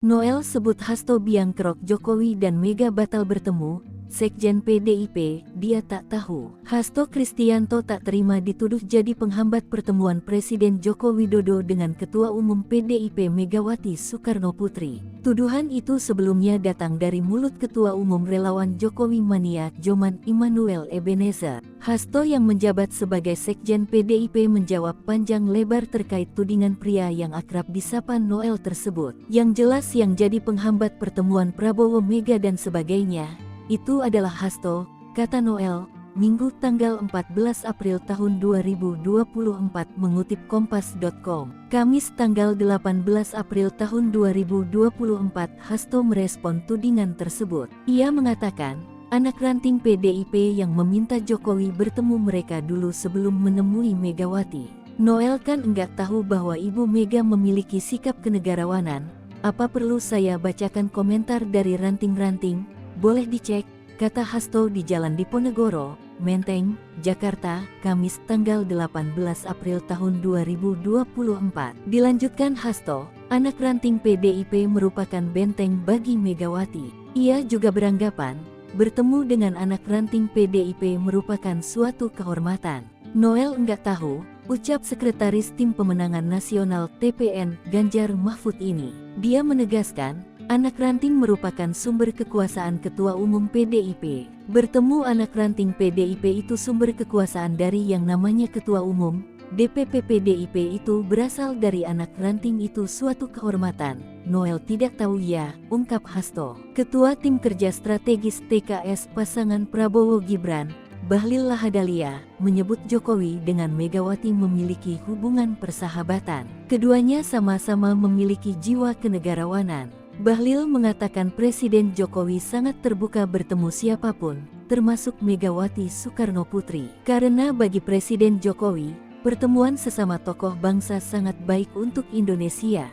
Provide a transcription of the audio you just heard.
Noel sebut Hasto biang kerok Jokowi dan Mega batal bertemu, Sekjen PDIP, dia tak tahu. Hasto Kristianto tak terima dituduh jadi penghambat pertemuan Presiden Joko Widodo dengan Ketua Umum PDIP Megawati Soekarnoputri. Tuduhan itu sebelumnya datang dari mulut Ketua Umum Relawan Jokowi Mania Joman Immanuel Ebenezer. Hasto yang menjabat sebagai Sekjen PDIP menjawab panjang lebar terkait tudingan pria yang akrab disapa Noel tersebut. Yang jelas yang jadi penghambat pertemuan Prabowo Mega dan sebagainya, itu adalah Hasto, kata Noel, Minggu tanggal 14 April tahun 2024 mengutip Kompas.com. Kamis tanggal 18 April tahun 2024 Hasto merespon tudingan tersebut. Ia mengatakan, anak ranting PDIP yang meminta Jokowi bertemu mereka dulu sebelum menemui Megawati. Noel kan enggak tahu bahwa Ibu Mega memiliki sikap kenegarawanan. Apa perlu saya bacakan komentar dari ranting-ranting? Boleh dicek, kata Hasto di Jalan Diponegoro, Menteng, Jakarta, Kamis tanggal 18 April tahun 2024. Dilanjutkan Hasto, anak ranting PDIP merupakan benteng bagi Megawati. Ia juga beranggapan, bertemu dengan anak ranting PDIP merupakan suatu kehormatan. Noel enggak tahu, ucap Sekretaris Tim Pemenangan Nasional TPN Ganjar Mahfud ini. Dia menegaskan, anak ranting merupakan sumber kekuasaan Ketua Umum PDIP. Bertemu anak ranting PDIP itu sumber kekuasaan dari yang namanya Ketua Umum. DPP PDIP itu berasal dari anak ranting itu suatu kehormatan. Noel tidak tahu ya, ungkap Hasto. Ketua Tim Kerja Strategis TKS pasangan Prabowo Gibran, Bahlil Lahadalia, menyebut Jokowi dengan Megawati memiliki hubungan persahabatan. Keduanya sama-sama memiliki jiwa kenegarawanan. Bahlil mengatakan Presiden Jokowi sangat terbuka bertemu siapapun, termasuk Megawati Soekarnoputri. Karena bagi Presiden Jokowi, pertemuan sesama tokoh bangsa sangat baik untuk Indonesia.